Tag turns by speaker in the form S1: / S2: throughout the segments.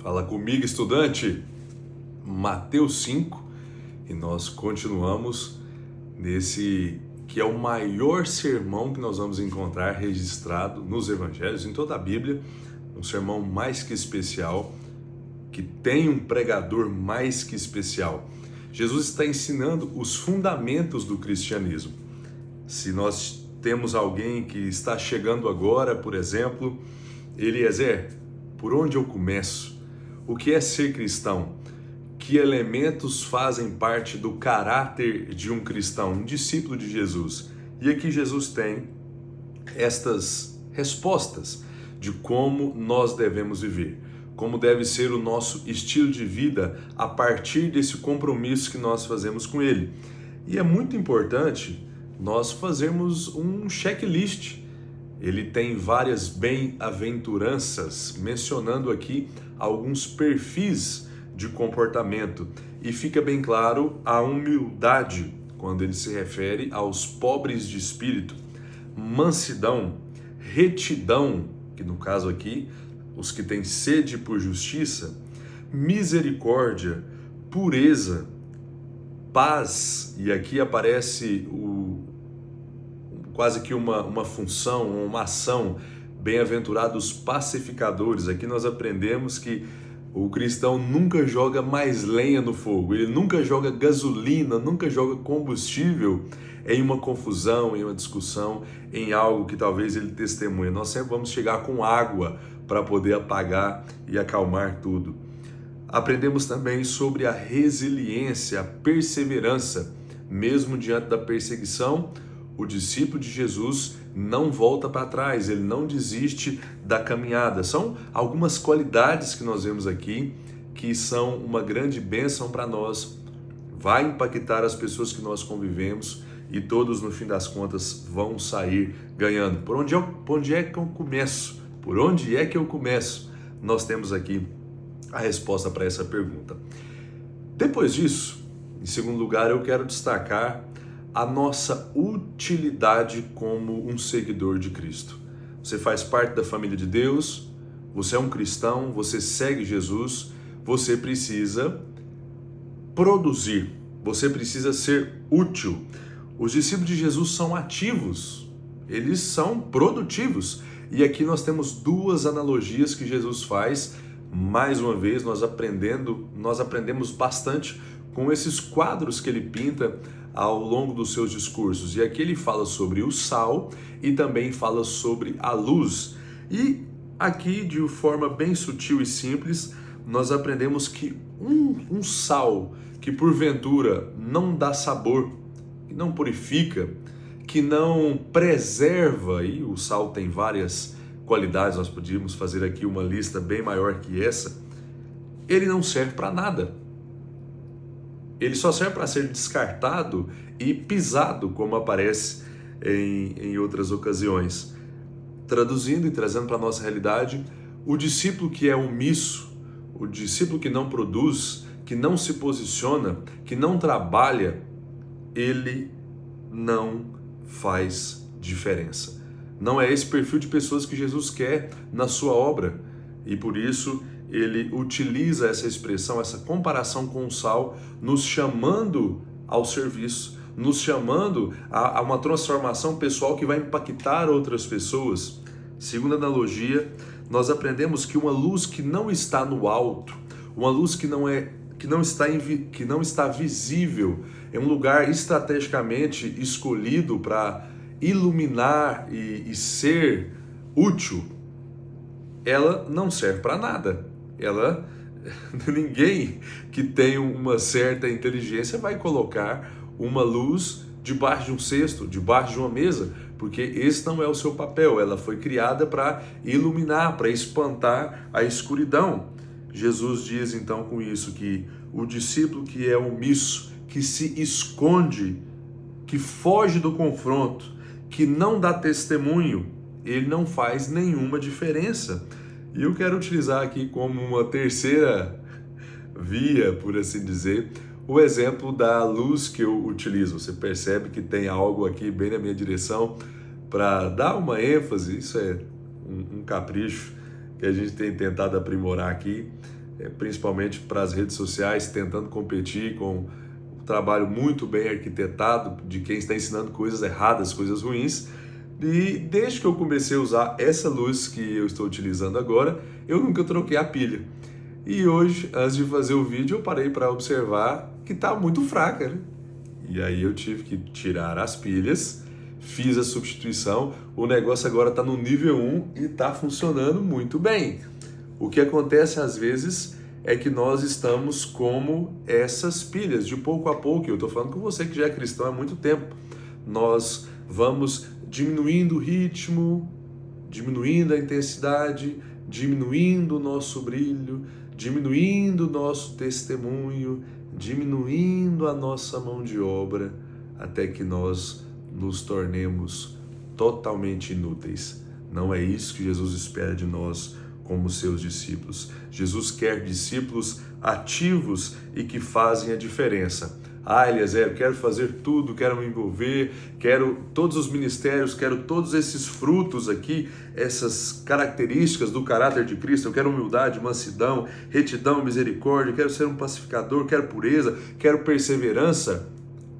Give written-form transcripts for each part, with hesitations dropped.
S1: Fala comigo, estudante. Mateus 5, e nós continuamos nesse que é o maior sermão que nós vamos encontrar registrado nos evangelhos, em toda a Bíblia, um sermão mais que especial, que tem um pregador mais que especial. Jesus está ensinando os fundamentos do cristianismo. Se nós temos alguém que está chegando agora, por exemplo, Eliezer, por onde eu começo? O que é ser cristão? Que elementos fazem parte do caráter de um cristão, um discípulo de Jesus? E aqui Jesus tem estas respostas de como nós devemos viver, como deve ser o nosso estilo de vida a partir desse compromisso que nós fazemos com Ele. E é muito importante nós fazermos um checklist. Ele tem várias bem-aventuranças, mencionando aqui alguns perfis de comportamento. E fica bem claro a humildade, quando ele se refere aos pobres de espírito, mansidão, retidão, que no caso aqui, os que têm sede por justiça, misericórdia, pureza, paz, e aqui aparece quase que uma função, uma ação, bem-aventurados pacificadores. Aqui nós aprendemos que o cristão nunca joga mais lenha no fogo, ele nunca joga gasolina, nunca joga combustível em uma confusão, em uma discussão, em algo que talvez ele testemunhe. Nós sempre vamos chegar com água para poder apagar e acalmar tudo. Aprendemos também sobre a resiliência, a perseverança, mesmo diante da perseguição. O discípulo de Jesus não volta para trás, ele não desiste da caminhada. São algumas qualidades que nós vemos aqui que são uma grande bênção para nós. Vai impactar as pessoas que nós convivemos e todos, no fim das contas, vão sair ganhando. Por onde é que eu começo? Por onde é que eu começo? Nós temos aqui a resposta para essa pergunta. Depois disso, em segundo lugar, eu quero destacar a nossa utilidade como um seguidor de Cristo. Você faz parte da família de Deus, você é um cristão, você segue Jesus, você precisa produzir, você precisa ser útil. Os discípulos de Jesus são ativos, eles são produtivos. E aqui nós temos duas analogias que Jesus faz. Mais uma vez, nós aprendemos bastante com esses quadros que ele pinta ao longo dos seus discursos. E aqui ele fala sobre o sal e também fala sobre a luz. E aqui, de forma bem sutil e simples, nós aprendemos que um sal que porventura não dá sabor, que não purifica, que não preserva, e o sal tem várias qualidades, nós podíamos fazer aqui uma lista bem maior que essa, ele não serve para nada. Ele só serve para ser descartado e pisado, como aparece em outras ocasiões. Traduzindo e trazendo para a nossa realidade, o discípulo que é omisso, o discípulo que não produz, que não se posiciona, que não trabalha, ele não faz diferença. Não é esse perfil de pessoas que Jesus quer na sua obra. E por isso ele utiliza essa expressão, essa comparação com o sal, nos chamando ao serviço, nos chamando a uma transformação pessoal que vai impactar outras pessoas. Segundo a analogia, nós aprendemos que uma luz que não está no alto, uma luz que não está visível, em um lugar estrategicamente escolhido para iluminar e ser útil, ela não serve para nada. Ninguém que tem uma certa inteligência vai colocar uma luz debaixo de um cesto, debaixo de uma mesa, porque esse não é o seu papel. Ela foi criada para iluminar, para espantar a escuridão. Jesus diz então com isso que o discípulo que é omisso, que se esconde, que foge do confronto, que não dá testemunho, ele não faz nenhuma diferença. E eu quero utilizar aqui como uma terceira via, por assim dizer, o exemplo da luz que eu utilizo. Você percebe que tem algo aqui bem na minha direção para dar uma ênfase. Isso é um capricho que a gente tem tentado aprimorar aqui. principalmente para as redes sociais, tentando competir com um trabalho muito bem arquitetado de quem está ensinando coisas erradas, coisas ruins. E desde que eu comecei a usar essa luz que eu estou utilizando agora, eu nunca troquei a pilha. E hoje, antes de fazer o vídeo, eu parei para observar que está muito fraca, né? E aí eu tive que tirar as pilhas, fiz a substituição, o negócio agora está no nível 1 e está funcionando muito bem. O que acontece às vezes é que nós estamos como essas pilhas, de pouco a pouco. Eu estou falando com você que já é cristão há muito tempo. Nós vamos diminuindo o ritmo, diminuindo a intensidade, diminuindo o nosso brilho, diminuindo o nosso testemunho, diminuindo a nossa mão de obra, até que nós nos tornemos totalmente inúteis. Não é isso que Jesus espera de nós como seus discípulos. Jesus quer discípulos ativos e que fazem a diferença. Eliezer, quero fazer tudo, quero me envolver, quero todos os ministérios, quero todos esses frutos aqui, essas características do caráter de Cristo. Eu quero humildade, mansidão, retidão, misericórdia, quero ser um pacificador, quero pureza, quero perseverança.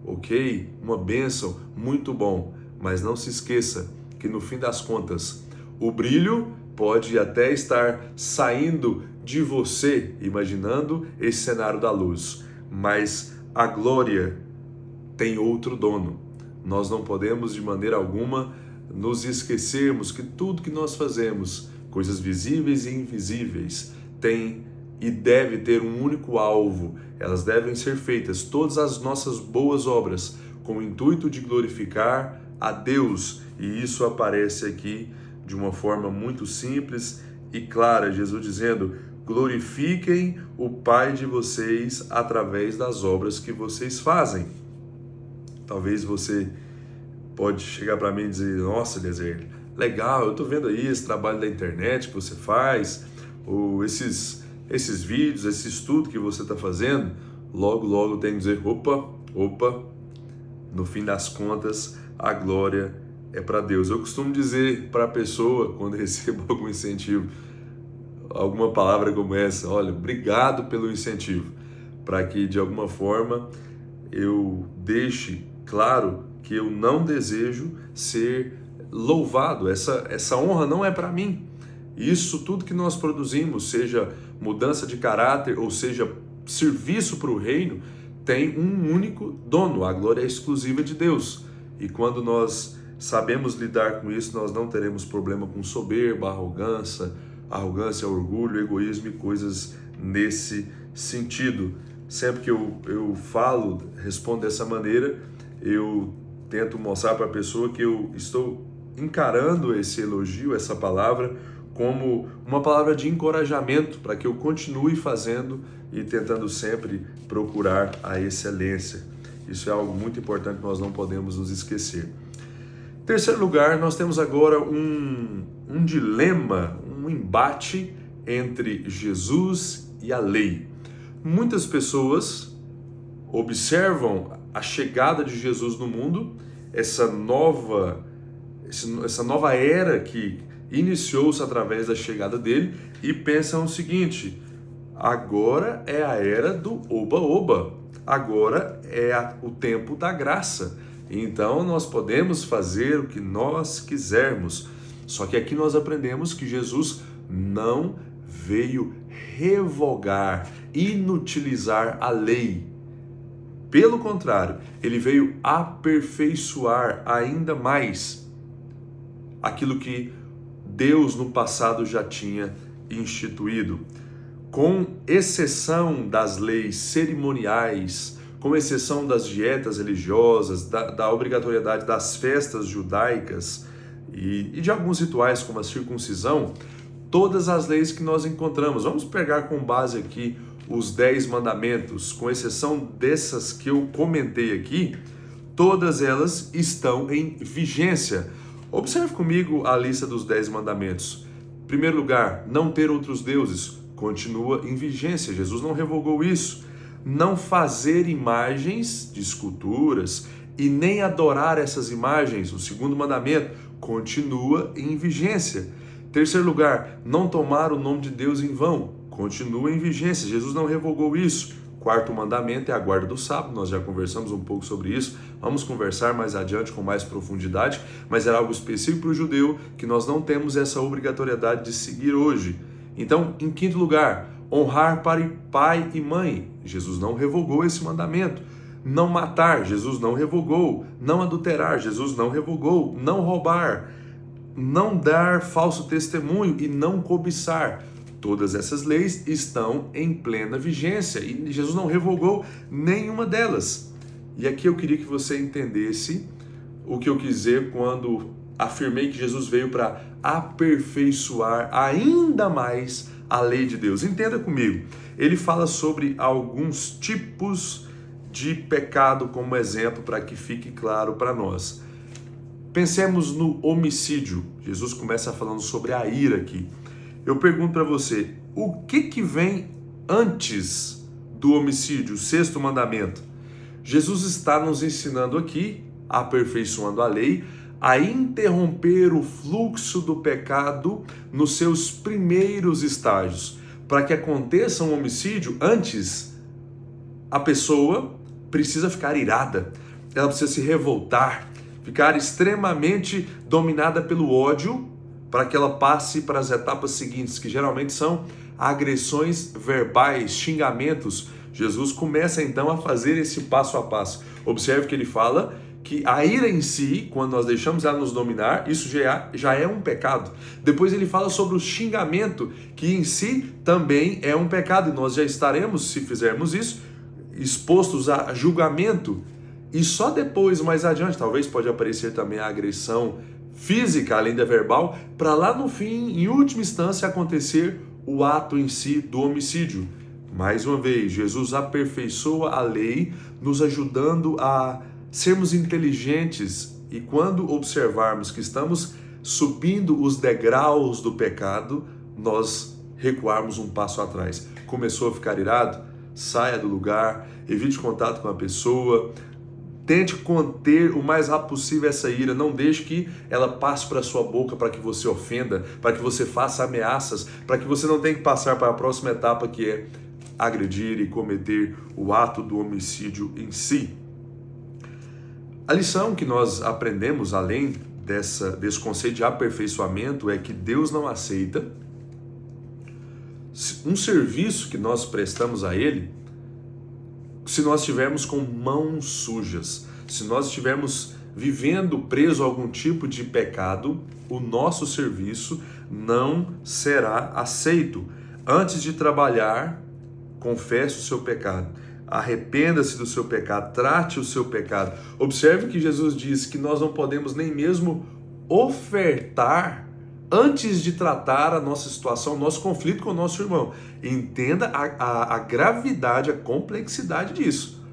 S1: Ok, uma bênção, muito bom, mas não se esqueça que no fim das contas, o brilho pode até estar saindo de você, imaginando esse cenário da luz, mas a glória tem outro dono. Nós não podemos de maneira alguma nos esquecermos que tudo que nós fazemos, coisas visíveis e invisíveis, tem e deve ter um único alvo. Elas devem ser feitas, todas as nossas boas obras, com o intuito de glorificar a Deus. E isso aparece aqui de uma forma muito simples e clara, Jesus dizendo: glorifiquem o Pai de vocês através das obras que vocês fazem. Talvez você pode chegar para mim e dizer: nossa, Eliezer, legal, eu estou vendo aí esse trabalho da internet que você faz, ou esses vídeos, esse estudo que você está fazendo. Logo tem que dizer: opa, no fim das contas, a glória é para Deus. Eu costumo dizer para a pessoa, quando recebo algum incentivo, alguma palavra como essa: olha, obrigado pelo incentivo, para que de alguma forma eu deixe claro que eu não desejo ser louvado. Essa honra não é para mim. Isso tudo que nós produzimos, seja mudança de caráter ou seja serviço para o reino, tem um único dono. A glória é exclusiva de Deus. E quando nós sabemos lidar com isso, nós não teremos problema com soberba, arrogância, orgulho, egoísmo e coisas nesse sentido. Sempre que eu respondo dessa maneira, eu tento mostrar para a pessoa que eu estou encarando esse elogio, essa palavra, como uma palavra de encorajamento para que eu continue fazendo e tentando sempre procurar a excelência. Isso é algo muito importante que nós não podemos nos esquecer. Em terceiro lugar, nós temos agora um dilema, um embate entre Jesus e a lei. Muitas pessoas observam a chegada de Jesus no mundo, essa nova era que iniciou-se através da chegada dele, e pensam o seguinte: agora é a era do oba-oba, agora é o tempo da graça, então nós podemos fazer o que nós quisermos. Só que aqui nós aprendemos que Jesus não veio revogar, inutilizar a lei. Pelo contrário, ele veio aperfeiçoar ainda mais aquilo que Deus no passado já tinha instituído. Com exceção das leis cerimoniais, com exceção das dietas religiosas, da obrigatoriedade das festas judaicas e de alguns rituais como a circuncisão, todas as leis que nós encontramos, vamos pegar com base aqui os 10 mandamentos, com exceção dessas que eu comentei aqui, todas elas estão em vigência. Observe comigo a lista dos 10 mandamentos. Em primeiro lugar, não ter outros deuses, continua em vigência, Jesus não revogou isso. Não fazer imagens de esculturas e nem adorar essas imagens, o segundo mandamento, continua em vigência. Terceiro lugar, não tomar o nome de Deus em vão, continua em vigência. Jesus não revogou isso. Quarto mandamento é a guarda do sábado, nós já conversamos um pouco sobre isso, vamos conversar mais adiante com mais profundidade, mas era algo específico para o judeu que nós não temos essa obrigatoriedade de seguir hoje. Então, em quinto lugar, honrar para pai e mãe, Jesus não revogou esse mandamento. Não matar, Jesus não revogou. Não adulterar, Jesus não revogou. Não roubar, não dar falso testemunho e não cobiçar. Todas essas leis estão em plena vigência e Jesus não revogou nenhuma delas. E aqui eu queria que você entendesse o que eu quis dizer quando afirmei que Jesus veio para aperfeiçoar ainda mais a lei de Deus. Entenda comigo, ele fala sobre alguns tipos de pecado como exemplo para que fique claro para nós. Pensemos no homicídio. Jesus começa falando sobre a ira aqui. Eu pergunto para você, o que vem antes do homicídio, o sexto mandamento? Jesus está nos ensinando aqui, aperfeiçoando a lei, a interromper o fluxo do pecado nos seus primeiros estágios. Para que aconteça um homicídio, antes a pessoa precisa ficar irada, ela precisa se revoltar, ficar extremamente dominada pelo ódio, para que ela passe para as etapas seguintes, que geralmente são agressões verbais, xingamentos. Jesus começa então a fazer esse passo a passo. Observe que ele fala que a ira em si, quando nós deixamos ela nos dominar, isso já é um pecado. Depois ele fala sobre o xingamento, que em si também é um pecado, e nós já estaremos, se fizermos isso, expostos a julgamento. E só depois, mais adiante, talvez pode aparecer também a agressão física, além da verbal, para lá no fim, em última instância, acontecer o ato em si do homicídio. Mais uma vez, Jesus aperfeiçoa a lei, nos ajudando a sermos inteligentes, e quando observarmos que estamos subindo os degraus do pecado, nós recuarmos um passo atrás. Começou a ficar irado? Saia do lugar, evite contato com a pessoa, tente conter o mais rápido possível essa ira, não deixe que ela passe para a sua boca para que você ofenda, para que você faça ameaças, para que você não tenha que passar para a próxima etapa, que é agredir e cometer o ato do homicídio em si. A lição que nós aprendemos, além desse conceito de aperfeiçoamento, é que Deus não aceita um serviço que nós prestamos a Ele se nós estivermos com mãos sujas, se nós estivermos vivendo preso a algum tipo de pecado, o nosso serviço não será aceito. Antes de trabalhar, confesse o seu pecado, arrependa-se do seu pecado, trate o seu pecado. Observe que Jesus diz que nós não podemos nem mesmo ofertar antes de tratar a nossa situação, o nosso conflito com o nosso irmão. Entenda a gravidade, a complexidade disso.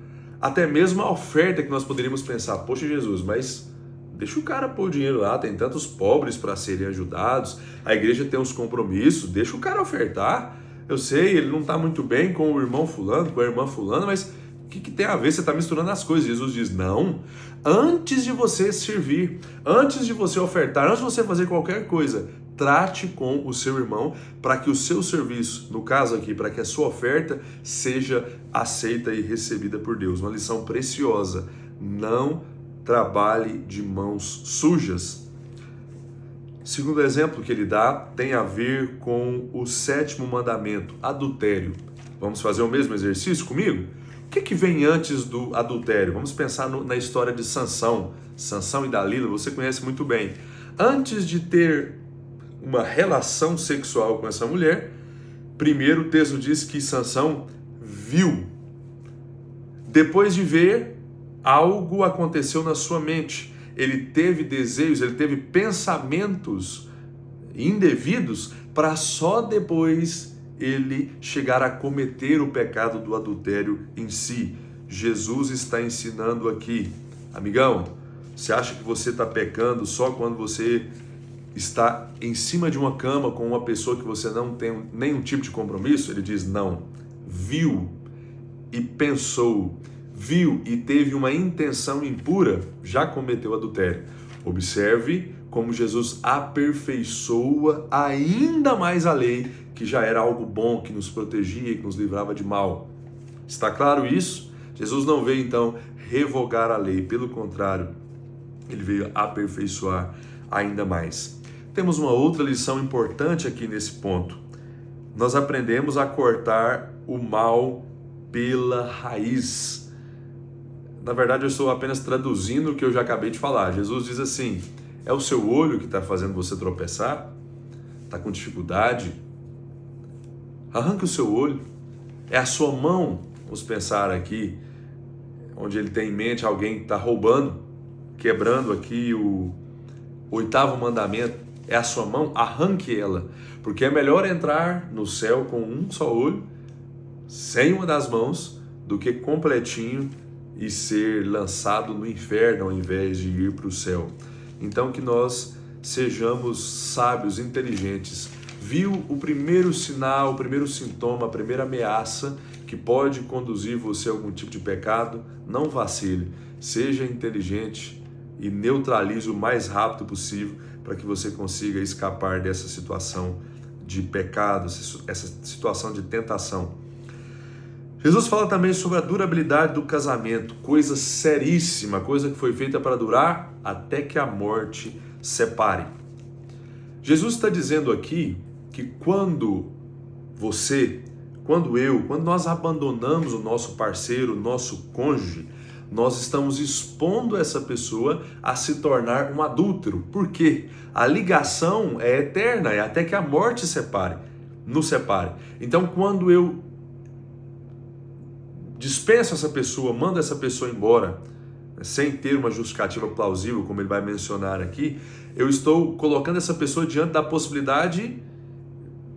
S1: Até mesmo a oferta que nós poderíamos pensar, poxa Jesus, mas deixa o cara pôr o dinheiro lá, tem tantos pobres para serem ajudados, a igreja tem uns compromissos, deixa o cara ofertar. Eu sei, ele não está muito bem com o irmão fulano, com a irmã fulana, mas o que tem a ver? Você está misturando as coisas. Jesus diz, não, antes de você servir, antes de você ofertar, antes de você fazer qualquer coisa, trate com o seu irmão para que o seu serviço, no caso aqui, para que a sua oferta seja aceita e recebida por Deus. Uma lição preciosa, não trabalhe de mãos sujas. Segundo exemplo que ele dá tem a ver com o sétimo mandamento, adultério. Vamos fazer o mesmo exercício comigo? O que vem antes do adultério? Vamos pensar na história de Sansão e Dalila, você conhece muito bem. Antes de ter uma relação sexual com essa mulher, primeiro o texto diz que Sansão viu. Depois de ver, algo aconteceu na sua mente. Ele teve desejos, ele teve pensamentos indevidos para só depois ele chegar a cometer o pecado do adultério em si. Jesus está ensinando aqui, amigão, você acha que você está pecando só quando você está em cima de uma cama com uma pessoa que você não tem nenhum tipo de compromisso? Ele diz, não, viu e pensou, viu e teve uma intenção impura, já cometeu adultério. Observe como Jesus aperfeiçoa ainda mais a lei, que que já era algo bom, que nos protegia, que nos livrava de mal. Está claro isso? Jesus não veio então revogar a lei, pelo contrário, ele veio aperfeiçoar ainda mais. Temos uma outra lição importante aqui nesse ponto. Nós aprendemos a cortar o mal pela raiz. Na verdade, eu estou apenas traduzindo o que eu já acabei de falar. Jesus diz assim: é o seu olho que está fazendo você tropeçar? Está com dificuldade? Arranque o seu olho. É a sua mão, vamos pensar aqui, onde ele tem em mente alguém que está roubando, quebrando aqui o 8º mandamento. É a sua mão, arranque ela. Porque é melhor entrar no céu com um só olho, sem uma das mãos, do que completinho e ser lançado no inferno ao invés de ir para o céu. Então que nós sejamos sábios, inteligentes. Viu o primeiro sinal, o primeiro sintoma, a primeira ameaça que pode conduzir você a algum tipo de pecado? Não vacile, seja inteligente e neutralize o mais rápido possível para que você consiga escapar dessa situação de pecado, essa situação de tentação. Jesus fala também sobre a durabilidade do casamento, coisa seríssima, coisa que foi feita para durar até que a morte separe. Jesus está dizendo aqui que quando nós abandonamos o nosso parceiro, o nosso cônjuge, nós estamos expondo essa pessoa a se tornar um adúltero. Por quê? A ligação é eterna, é até que a morte nos separe. Então, quando eu dispenso essa pessoa, mando essa pessoa embora, sem ter uma justificativa plausível, como ele vai mencionar aqui, eu estou colocando essa pessoa diante da possibilidade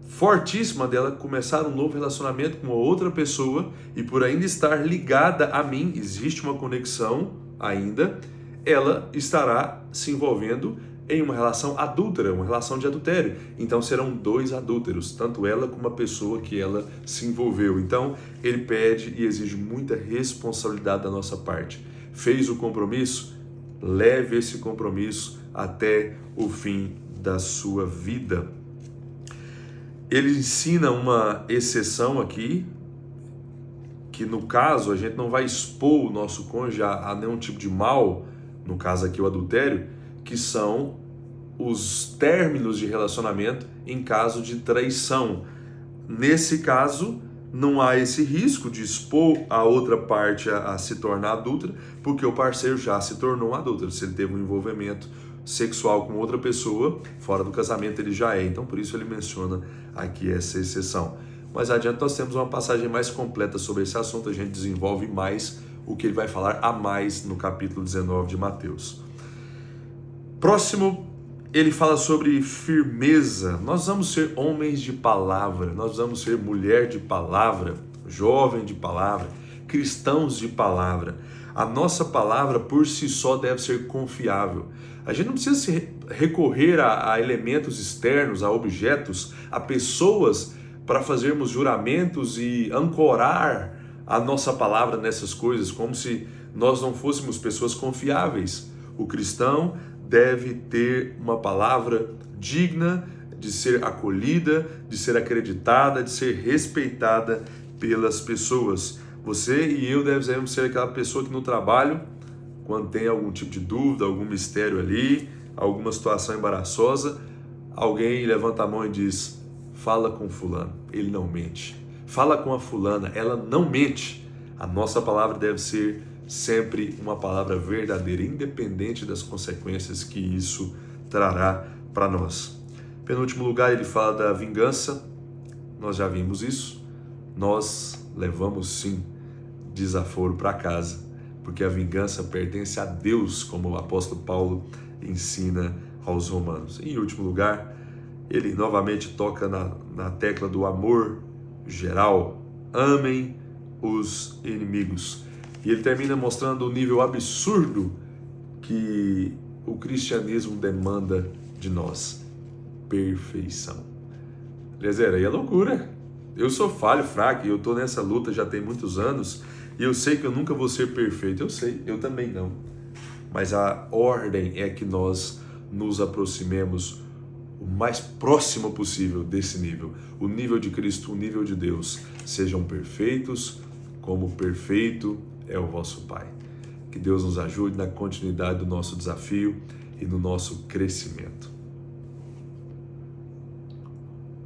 S1: fortíssima dela começar um novo relacionamento com uma outra pessoa, e por ainda estar ligada a mim, existe uma conexão ainda, ela estará se envolvendo em uma relação adúltera, uma relação de adultério. Então serão 2 adúlteros, tanto ela como a pessoa que ela se envolveu. Então ele pede e exige muita responsabilidade da nossa parte. Fez o compromisso? Leve esse compromisso até o fim da sua vida. Ele ensina uma exceção aqui, que no caso a gente não vai expor o nosso cônjuge a nenhum tipo de mal, no caso aqui o adultério, que são os términos de relacionamento em caso de traição. Nesse caso, não há esse risco de expor a outra parte a se tornar adúltera, porque o parceiro já se tornou um adúltero. Se ele teve um envolvimento sexual com outra pessoa, fora do casamento ele já é. Então, por isso ele menciona aqui essa exceção. Mais adiante nós temos uma passagem mais completa sobre esse assunto, a gente desenvolve mais o que ele vai falar a mais no capítulo 19 de Mateus. Próximo, ele fala sobre firmeza. Nós vamos ser homens de palavra, nós vamos ser mulher de palavra, jovem de palavra, cristãos de palavra. A nossa palavra por si só deve ser confiável. A gente não precisa se recorrer a elementos externos, a objetos, a pessoas para fazermos juramentos e ancorar a nossa palavra nessas coisas, como se nós não fôssemos pessoas confiáveis. O cristão deve ter uma palavra digna de ser acolhida, de ser acreditada, de ser respeitada pelas pessoas. Você e eu devemos ser aquela pessoa que no trabalho, quando tem algum tipo de dúvida, algum mistério ali, alguma situação embaraçosa, alguém levanta a mão e diz: fala com fulano, ele não mente. Fala com a fulana, ela não mente. A nossa palavra deve ser sempre uma palavra verdadeira, independente das consequências que isso trará para nós. Penúltimo lugar, ele fala da vingança. Nós já vimos isso. Nós levamos sim desaforo para casa, porque a vingança pertence a Deus, como o apóstolo Paulo ensina aos romanos. Em último lugar, ele novamente toca na tecla do amor geral. Amem os inimigos. E ele termina mostrando o nível absurdo que o cristianismo demanda de nós. Perfeição. Beleza? Aí é loucura. Eu sou falho, fraco, e eu estou nessa luta já tem muitos anos, e eu sei que eu nunca vou ser perfeito. Eu sei, eu também não. Mas a ordem é que nós nos aproximemos o mais próximo possível desse nível, o nível de Cristo, o nível de Deus. Sejam perfeitos, como perfeito é o vosso Pai. Que Deus nos ajude na continuidade do nosso desafio e no nosso crescimento.